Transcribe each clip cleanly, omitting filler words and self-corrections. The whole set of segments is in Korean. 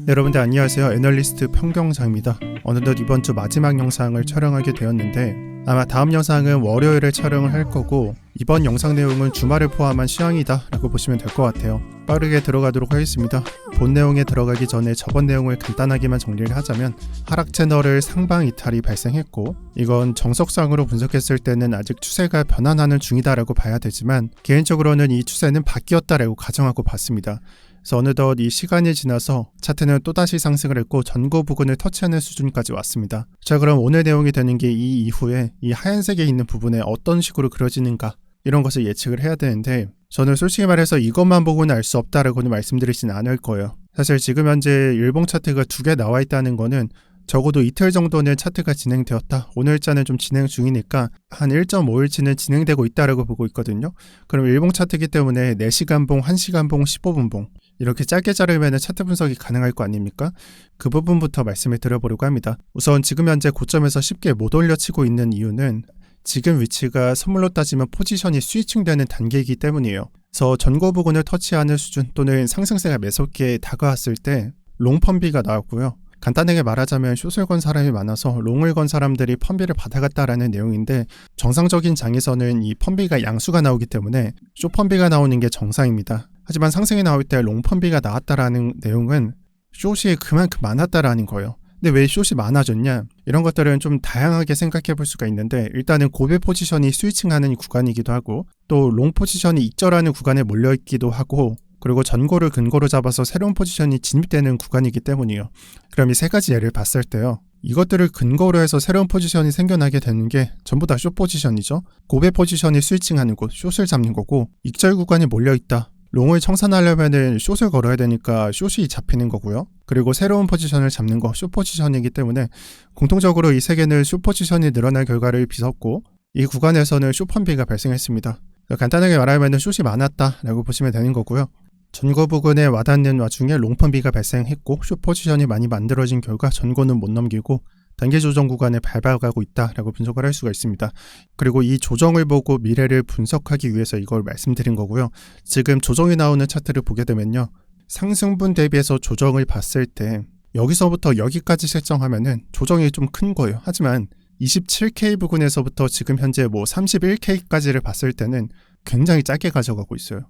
네, 여러분들 안녕하세요. 애널리스트 평경장입니다. 어느덧 이번 주 마지막 영상을 촬영하게 되었는데 아마 다음 영상은 월요일에 촬영을 할 거고 이번 영상 내용은 주말을 포함한 시황이다 라고 보시면 될 것 같아요. 빠르게 들어가도록 하겠습니다. 본 내용에 들어가기 전에 저번 내용을 간단하게만 정리를 하자면 하락 채널을 상방 이탈이 발생했고 이건 정석상으로 분석했을 때는 아직 추세가 변환하는 중이다라고 봐야 되지만 개인적으로는 이 추세는 바뀌었다라고 가정하고 봤습니다. 그래서 어느덧 이 시간이 지나서 차트는 또다시 상승을 했고 전고 부근을 터치하는 수준까지 왔습니다. 자, 그럼 오늘 내용이 되는 게 이 이후에 이 하얀색에 있는 부분에 어떤 식으로 그려지는가 이런 것을 예측을 해야 되는데 저는 솔직히 말해서 이것만 보고는 알 수 없다라고는 말씀드리진 않을 거예요. 사실 지금 현재 일봉 차트가 2개 나와 있다는 거는 적어도 이틀 정도는 차트가 진행되었다. 오늘자는 좀 진행 중이니까 한 1.5일치는 진행되고 있다라고 보고 있거든요. 그럼 일봉 차트이기 때문에 4시간 봉, 1시간 봉, 15분 봉 이렇게 짧게 자르면 차트 분석이 가능할 거 아닙니까? 그 부분부터 말씀을 드려보려고 합니다. 우선 지금 현재 고점에서 쉽게 못 올려치고 있는 이유는 지금 위치가 선물로 따지면 포지션이 스위칭되는 단계이기 때문이에요. 그래서 전고 부근을 터치하는 수준 또는 상승세가 매섭게 다가왔을 때 롱펌비가 나왔고요. 간단하게 말하자면 숏을 건 사람이 많아서 롱을 건 사람들이 펌비를 받아갔다라는 내용인데 정상적인 장에서는 이 펌비가 양수가 나오기 때문에 숏 펌비가 나오는 게 정상입니다. 하지만 상승이 나올 때 롱 펌비가 나왔다라는 내용은 숏이 그만큼 많았다라는 거예요. 근데 왜 숏이 많아졌냐? 이런 것들은 좀 다양하게 생각해 볼 수가 있는데 일단은 고배 포지션이 스위칭하는 구간이기도 하고 또 롱 포지션이 익절하는 구간에 몰려있기도 하고 그리고 전고를 근거로 잡아서 새로운 포지션이 진입되는 구간이기 때문이에요. 그럼 이 세 가지 예를 봤을 때요. 이것들을 근거로 해서 새로운 포지션이 생겨나게 되는 게 전부 다 숏 포지션이죠. 고배 포지션이 스위칭하는 곳, 숏을 잡는 거고 익절 구간이 몰려있다. 롱을 청산하려면은 숏을 걸어야 되니까 숏이 잡히는 거고요. 그리고 새로운 포지션을 잡는 거 숏 포지션이기 때문에 공통적으로 이 세 개는 숏 포지션이 늘어난 결과를 빚었고 이 구간에서는 숏 펌비가 발생했습니다. 간단하게 말하면 숏이 많았다라고 보시면 되는 거고요. 전고 부근에 와닿는 와중에 롱펌비가 발생했고 숏 포지션이 많이 만들어진 결과 전고는 못 넘기고 단기 조정 구간에 밟아가고 있다라고 분석을 할 수가 있습니다. 그리고 이 조정을 보고 미래를 분석하기 위해서 이걸 말씀드린 거고요. 지금 조정이 나오는 차트를 보게 되면요. 상승분 대비해서 조정을 봤을 때 여기서부터 여기까지 설정하면은 조정이 좀 큰 거예요. 하지만 27K 부근에서부터 지금 현재 31K까지를 봤을 때는 굉장히 짧게 가져가고 있어요.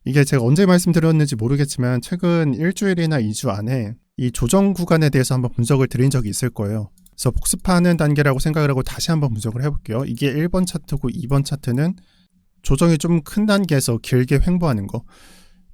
이게 제가 언제 말씀드렸는지 모르겠지만 최근 일주일이나 2주 안에 이 조정 구간에 대해서 한번 분석을 드린 적이 있을 거예요. 그래서 복습하는 단계라고 생각을 하고 다시 한번 분석을 해볼게요. 이게 1번 차트고 2번 차트는 조정이 좀 큰 단계에서 길게 횡보하는 거.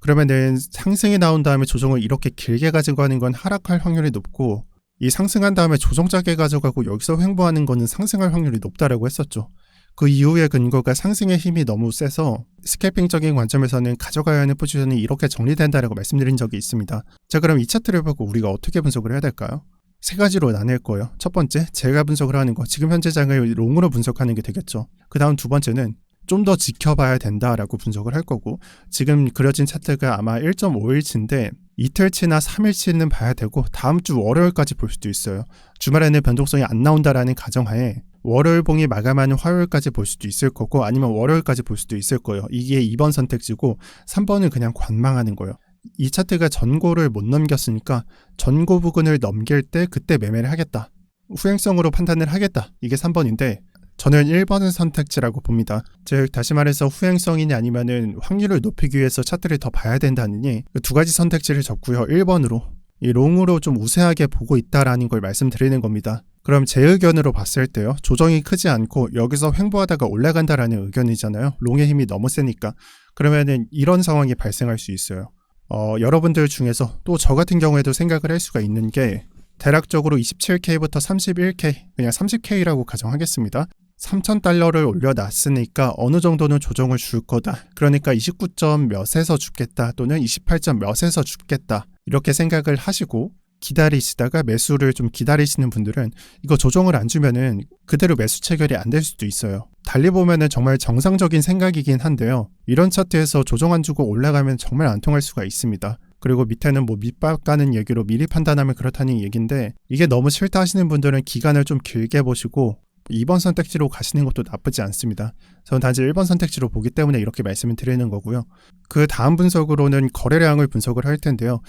그러면은 상승이 나온 다음에 조정을 이렇게 길게 가지고 가는 건 하락할 확률이 높고 이 상승한 다음에 조정 짧게 가져가고 여기서 횡보하는 거는 상승할 확률이 높다라고 했었죠. 그 이후의 근거가 상승의 힘이 너무 세서 스캘핑적인 관점에서는 가져가야 하는 포지션이 이렇게 정리된다라고 말씀드린 적이 있습니다. 자, 그럼 이 차트를 보고 우리가 어떻게 분석을 해야 될까요? 세 가지로 나뉠 거예요. 첫 번째, 제가 분석을 하는 거, 지금 현재 장을 롱으로 분석하는 게 되겠죠. 그 다음 두 번째는 좀 더 지켜봐야 된다라고 분석을 할 거고 지금 그려진 차트가 아마 1.5일치인데 이틀치나 3일치는 봐야 되고 다음 주 월요일까지 볼 수도 있어요. 주말에는 변동성이 안 나온다라는 가정하에 월요일봉이 마감하는 화요일까지 볼 수도 있을 거고 아니면 월요일까지 볼 수도 있을 거예요. 이게 2번 선택지고 3번은 그냥 관망하는 거예요. 이 차트가 전고를 못 넘겼으니까 전고 부근을 넘길 때 그때 매매를 하겠다. 후행성으로 판단을 하겠다. 이게 3번인데 저는 1번은 선택지라고 봅니다. 즉 다시 말해서 후행성이냐 아니면은 확률을 높이기 위해서 차트를 더 봐야 된다느니 두 가지 선택지를 적고요. 1번으로 이 롱으로 좀 우세하게 보고 있다라는 걸 말씀드리는 겁니다. 그럼 제 의견으로 봤을 때요. 조정이 크지 않고 여기서 횡보하다가 올라간다라는 의견이잖아요. 롱의 힘이 너무 세니까. 그러면은 이런 상황이 발생할 수 있어요. 여러분들 중에서 또 저 같은 경우에도 생각을 할 수가 있는 게 대략적으로 27K부터 31K, 그냥 30K라고 가정하겠습니다. 3,000달러를 올려놨으니까 어느 정도는 조정을 줄 거다. 그러니까 29점 몇에서 죽겠다 또는 28점 몇에서 죽겠다. 이렇게 생각을 하시고 기다리시다가 매수를 좀 기다리시는 분들은 이거 조정을 안 주면은 그대로 매수 체결이 안 될 수도 있어요. 달리 보면은 정말 정상적인 생각이긴 한데요. 이런 차트에서 조정 안 주고 올라가면 정말 안 통할 수가 있습니다. 그리고 밑에는 밑밥 가는 얘기로 미리 판단하면 그렇다는 얘기인데 이게 너무 싫다 하시는 분들은 기간을 좀 길게 보시고 2번 선택지로 가시는 것도 나쁘지 않습니다. 저는 단지 1번 선택지로 보기 때문에 이렇게 말씀을 드리는 거고요. 그 다음 분석으로는 거래량을 분석을 할 텐데요.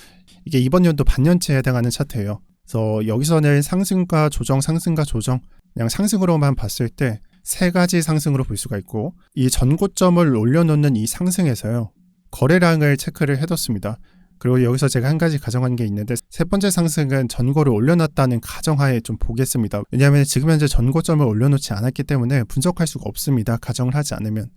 이게 이번 연도 반년치에 해당하는 차트예요. 그래서 여기서는 상승과 조정, 상승과 조정, 그냥 상승으로만 봤을 때 세 가지 상승으로 볼 수가 있고, 이 전고점을 올려놓는 이 상승에서요, 거래량을 체크를 해뒀습니다. 그리고 여기서 제가 한 가지 가정한 게 있는데, 세 번째 상승은 전고를 올려놨다는 가정하에 좀 보겠습니다. 왜냐하면 지금 현재 전고점을 올려놓지 않았기 때문에 분석할 수가 없습니다. 가정을 하지 않으면.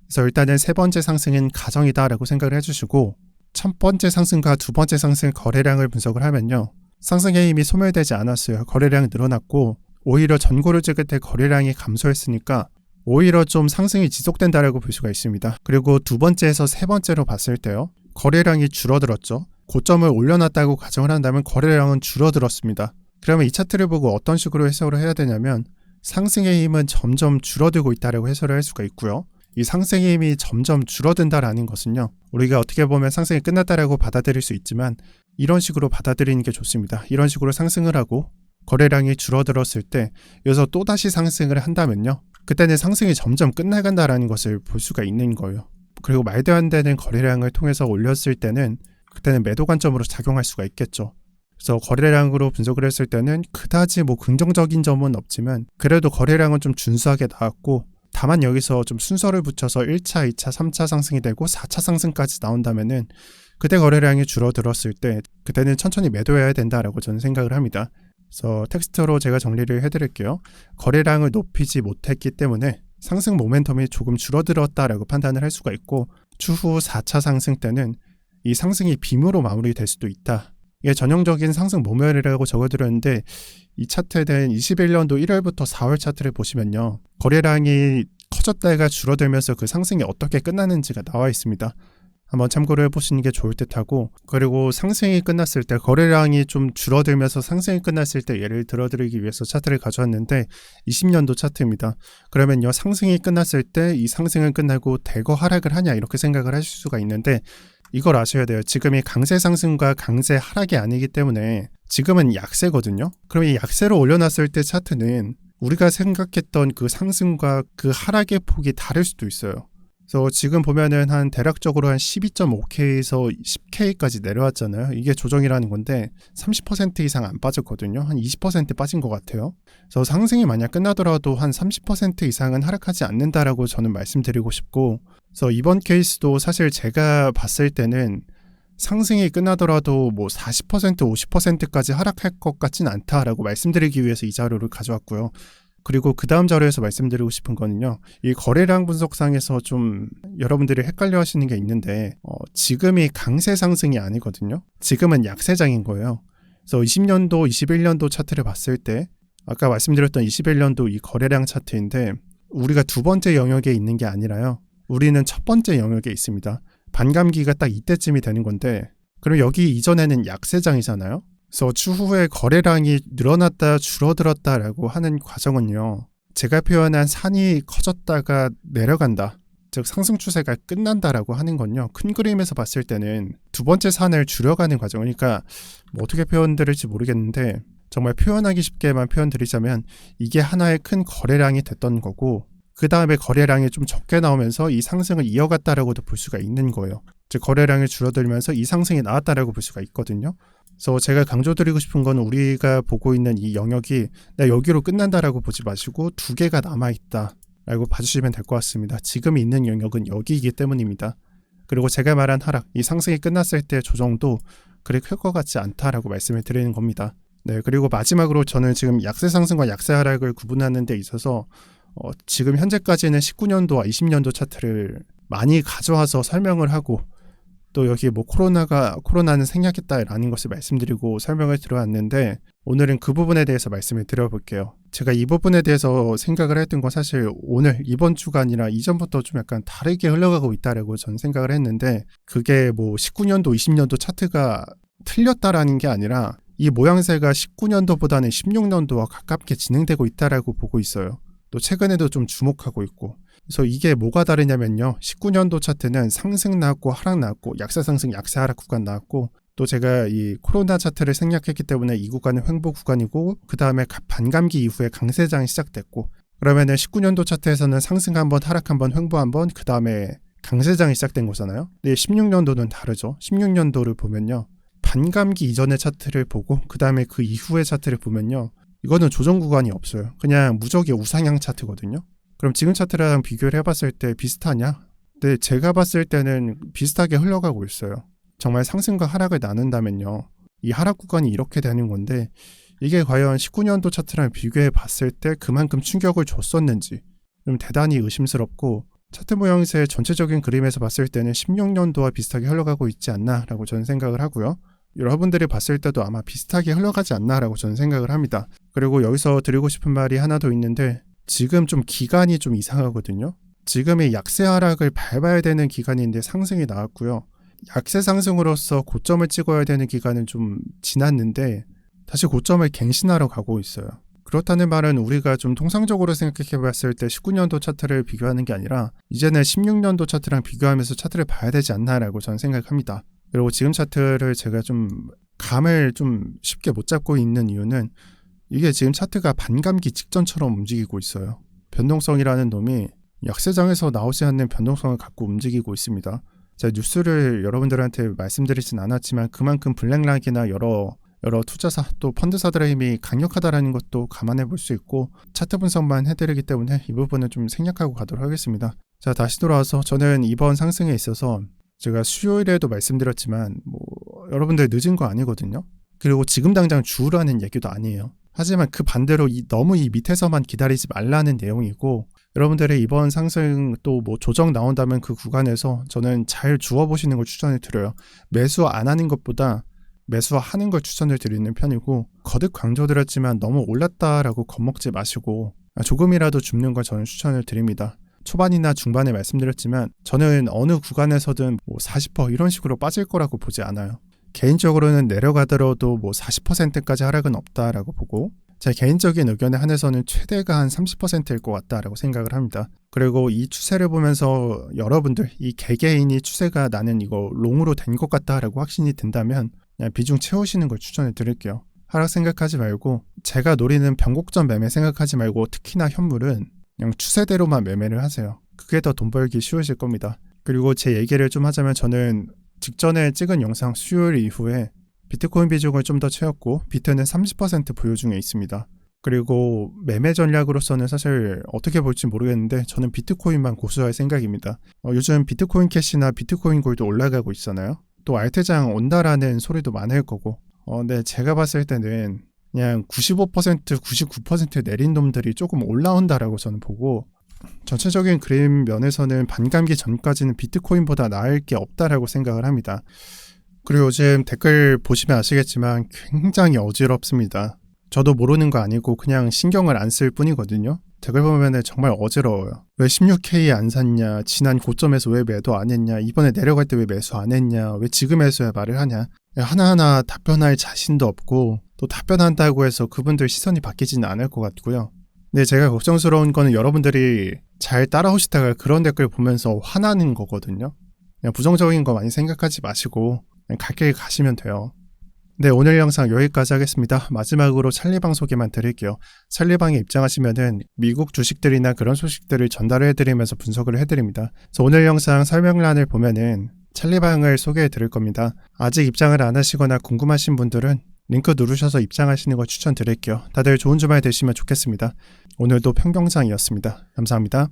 그래서 일단은 세 번째 상승은 가정이다라고 생각을 해주시고, 첫 번째 상승과 두 번째 상승 거래량을 분석을 하면요, 상승의 힘이 소멸되지 않았어요. 거래량이 늘어났고, 오히려 전고를 찍을 때 거래량이 감소했으니까 오히려 좀 상승이 지속된다라고 볼 수가 있습니다. 그리고 두 번째에서 세 번째로 봤을 때요, 거래량이 줄어들었죠. 고점을 올려놨다고 가정을 한다면 거래량은 줄어들었습니다. 그러면 이 차트를 보고 어떤 식으로 해석을 해야 되냐면, 상승의 힘은 점점 줄어들고 있다라고 해석을 할 수가 있고요. 이 상승의 힘이 점점 줄어든다라는 것은요, 우리가 어떻게 보면 상승이 끝났다라고 받아들일 수 있지만 이런 식으로 받아들이는 게 좋습니다. 이런 식으로 상승을 하고 거래량이 줄어들었을 때 여기서 또다시 상승을 한다면요, 그때는 상승이 점점 끝나간다라는 것을 볼 수가 있는 거예요. 그리고 말도 안 되는 거래량을 통해서 올렸을 때는 그때는 매도 관점으로 작용할 수가 있겠죠. 그래서 거래량으로 분석을 했을 때는 그다지 긍정적인 점은 없지만 그래도 거래량은 좀 준수하게 나왔고, 다만 여기서 좀 순서를 붙여서 1차, 2차, 3차 상승이 되고 4차 상승까지 나온다면은 그때 거래량이 줄어들었을 때 그때는 천천히 매도해야 된다라고 저는 생각을 합니다. 그래서 텍스트로 제가 정리를 해드릴게요. 거래량을 높이지 못했기 때문에 상승 모멘텀이 조금 줄어들었다라고 판단을 할 수가 있고, 추후 4차 상승 때는 이 상승이 빔으로 마무리될 수도 있다. 이게 전형적인 상승 모멘이라고 적어드렸는데, 이 차트는 21년도 1월부터 4월 차트를 보시면요, 거래량이 커졌다가 줄어들면서 그 상승이 어떻게 끝나는지가 나와 있습니다. 한번 참고를 해보시는 게 좋을 듯하고, 그리고 상승이 끝났을 때 거래량이 좀 줄어들면서 상승이 끝났을 때 예를 들어드리기 위해서 차트를 가져왔는데 20년도 차트입니다. 그러면요, 상승이 끝났을 때 이 상승은 끝나고 대거 하락을 하냐 이렇게 생각을 하실 수가 있는데, 이걸 아셔야 돼요. 지금이 강세 상승과 강세 하락이 아니기 때문에 지금은 약세거든요. 그럼 이 약세로 올려놨을 때 차트는 우리가 생각했던 그 상승과 그 하락의 폭이 다를 수도 있어요. 그래서 지금 보면은 한 대략적으로 한 12.5K에서 10K까지 내려왔잖아요. 이게 조정이라는 건데 30% 이상 안 빠졌거든요. 한 20% 빠진 것 같아요. 그래서 상승이 만약 끝나더라도 한 30% 이상은 하락하지 않는다라고 저는 말씀드리고 싶고, 그래서 이번 케이스도 사실 제가 봤을 때는 상승이 끝나더라도 40%, 50%까지 하락할 것 같진 않다라고 말씀드리기 위해서 이 자료를 가져왔고요. 그리고 그 다음 자료에서 말씀드리고 싶은 거는요, 이 거래량 분석상에서 좀 여러분들이 헷갈려 하시는 게 있는데, 지금이 강세 상승이 아니거든요. 지금은 약세장인 거예요. 그래서 20년도, 21년도 차트를 봤을 때 아까 말씀드렸던 21년도 이 거래량 차트인데, 우리가 두 번째 영역에 있는 게 아니라요, 우리는 첫 번째 영역에 있습니다. 반감기가 딱 이때쯤이 되는 건데, 그럼 여기 이전에는 약세장이잖아요. 그래서 추후에 거래량이 늘어났다 줄어들었다라고 하는 과정은요, 제가 표현한 산이 커졌다가 내려간다, 즉 상승 추세가 끝난다라고 하는 건요, 큰 그림에서 봤을 때는 두 번째 산을 줄여가는 과정, 그러니까 어떻게 표현드릴지 모르겠는데 정말 표현하기 쉽게만 표현드리자면 이게 하나의 큰 거래량이 됐던 거고, 그 다음에 거래량이 좀 적게 나오면서 이 상승을 이어갔다라고도 볼 수가 있는 거예요. 즉 거래량이 줄어들면서 이 상승이 나왔다라고 볼 수가 있거든요. 그래서 제가 강조드리고 싶은 건, 우리가 보고 있는 이 영역이 여기로 끝난다라고 보지 마시고 두 개가 남아있다 라고 봐주시면 될 것 같습니다. 지금 있는 영역은 여기이기 때문입니다. 그리고 제가 말한 하락, 이 상승이 끝났을 때 조정도 그리 클 것 같지 않다라고 말씀을 드리는 겁니다. 네, 그리고 마지막으로 저는 지금 약세 상승과 약세 하락을 구분하는 데 있어서 지금 현재까지는 19년도와 20년도 차트를 많이 가져와서 설명을 하고, 또 여기 코로나는 생략했다라는 것을 말씀드리고 설명을 드려왔는데, 오늘은 그 부분에 대해서 말씀을 드려볼게요. 제가 이 부분에 대해서 생각을 했던 건 사실 이번 주가 아니라 이전부터 좀 약간 다르게 흘러가고 있다라고 저는 생각을 했는데, 그게 19년도, 20년도 차트가 틀렸다라는 게 아니라 이 모양새가 19년도보다는 16년도와 가깝게 진행되고 있다라고 보고 있어요. 또 최근에도 좀 주목하고 있고, 그래서 이게 뭐가 다르냐면요, 19년도 차트는 상승 나왔고 하락 나왔고 약세 상승 약세 하락 구간 나왔고, 또 제가 이 코로나 차트를 생략했기 때문에 이 구간은 횡보 구간이고 그 다음에 반감기 이후에 강세장이 시작됐고 그러면은 19년도 차트에서는 상승 한번 하락 한번 횡보 한번 그 다음에 강세장이 시작된 거잖아요. 근데 16년도는 다르죠. 16년도를 보면요. 반감기 이전의 차트를 보고 그 다음에 그 이후의 차트를 보면요. 이거는 조정 구간이 없어요. 그냥 무적의 우상향 차트거든요. 그럼 지금 차트랑 비교를 해봤을 때 비슷하냐? 근데 제가 봤을 때는 비슷하게 흘러가고 있어요. 정말 상승과 하락을 나눈다면요. 이 하락 구간이 이렇게 되는 건데 이게 과연 19년도 차트랑 비교해 봤을 때 그만큼 충격을 줬었는지 좀 대단히 의심스럽고 차트 모양새의 전체적인 그림에서 봤을 때는 16년도와 비슷하게 흘러가고 있지 않나라고 저는 생각을 하고요. 여러분들이 봤을 때도 아마 비슷하게 흘러가지 않나라고 저는 생각을 합니다. 그리고 여기서 드리고 싶은 말이 하나 더 있는데 지금 좀 기간이 좀 이상하거든요. 지금이 약세 하락을 밟아야 되는 기간인데 상승이 나왔고요. 약세 상승으로서 고점을 찍어야 되는 기간은 좀 지났는데 다시 고점을 갱신하러 가고 있어요. 그렇다는 말은 우리가 좀 통상적으로 생각해 봤을 때 19년도 차트를 비교하는 게 아니라 이제는 16년도 차트랑 비교하면서 차트를 봐야 되지 않나라고 저는 생각합니다. 그리고 지금 차트를 제가 좀 감을 좀 쉽게 못 잡고 있는 이유는 이게 지금 차트가 반감기 직전처럼 움직이고 있어요. 변동성이라는 놈이 약세장에서 나오지 않는 변동성을 갖고 움직이고 있습니다. 제가 뉴스를 여러분들한테 말씀드리진 않았지만 그만큼 블랙락이나 여러 투자사 또 펀드사들의 힘이 강력하다라는 것도 감안해 볼 수 있고 차트 분석만 해드리기 때문에 이 부분은 좀 생략하고 가도록 하겠습니다. 자, 다시 돌아와서 저는 이번 상승에 있어서 제가 수요일에도 말씀드렸지만 여러분들 늦은 거 아니거든요. 그리고 지금 당장 주라는 얘기도 아니에요. 하지만 그 반대로 너무 이 밑에서만 기다리지 말라는 내용이고 여러분들의 이번 상승 또 조정 나온다면 그 구간에서 저는 잘 주워보시는 걸 추천을 드려요. 매수 안 하는 것보다 매수하는 걸 추천을 드리는 편이고 거듭 강조드렸지만 너무 올랐다라고 겁먹지 마시고 조금이라도 줍는 걸 저는 추천을 드립니다. 초반이나 중반에 말씀드렸지만 저는 어느 구간에서든 40% 이런 식으로 빠질 거라고 보지 않아요. 개인적으로는 내려가더라도 40%까지 하락은 없다라고 보고 제 개인적인 의견에 한해서는 최대가 한 30%일 것 같다라고 생각을 합니다. 그리고 이 추세를 보면서 여러분들 이 개개인이 추세가 나는 이거 롱으로 된 것 같다라고 확신이 든다면 그냥 비중 채우시는 걸 추천해 드릴게요. 하락 생각하지 말고 제가 노리는 변곡점 매매 생각하지 말고 특히나 현물은 그냥 추세대로만 매매를 하세요. 그게 더 돈 벌기 쉬우실 겁니다. 그리고 제 얘기를 좀 하자면 저는 직전에 찍은 영상 수요일 이후에 비트코인 비중을 좀 더 채웠고 비트는 30% 보유 중에 있습니다. 그리고 매매 전략으로서는 사실 어떻게 볼지 모르겠는데 저는 비트코인만 고수할 생각입니다. 요즘 비트코인 캐시나 비트코인 골드 올라가고 있잖아요. 또 알트장 온다라는 소리도 많을 거고 근데 제가 봤을 때는 그냥 95% 99% 내린 놈들이 조금 올라온다라고 저는 보고 전체적인 그림 면에서는 반감기 전까지는 비트코인보다 나을 게 없다라고 생각을 합니다. 그리고 요즘 댓글 보시면 아시겠지만 굉장히 어지럽습니다. 저도 모르는 거 아니고 그냥 신경을 안 쓸 뿐이거든요. 댓글 보면 정말 어지러워요. 왜 16K 안 샀냐, 지난 고점에서 왜 매도 안 했냐, 이번에 내려갈 때 왜 매수 안 했냐, 왜 지금 매수야 말을 하냐, 하나하나 답변할 자신도 없고 또 답변한다고 해서 그분들 시선이 바뀌지는 않을 것 같고요. 근데 제가 걱정스러운 거는 여러분들이 잘 따라오시다가 그런 댓글 보면서 화나는 거거든요. 그냥 부정적인 거 많이 생각하지 마시고 그냥 갈 길 가시면 돼요. 네, 오늘 영상 여기까지 하겠습니다. 마지막으로 찰리방 소개만 드릴게요. 찰리방에 입장하시면은 미국 주식들이나 그런 소식들을 전달을 해드리면서 분석을 해드립니다. 그래서 오늘 영상 설명란을 보면은 찰리방을 소개해 드릴 겁니다. 아직 입장을 안 하시거나 궁금하신 분들은 링크 누르셔서 입장하시는 걸 추천드릴게요. 다들 좋은 주말 되시면 좋겠습니다. 오늘도 평경상이었습니다. 감사합니다.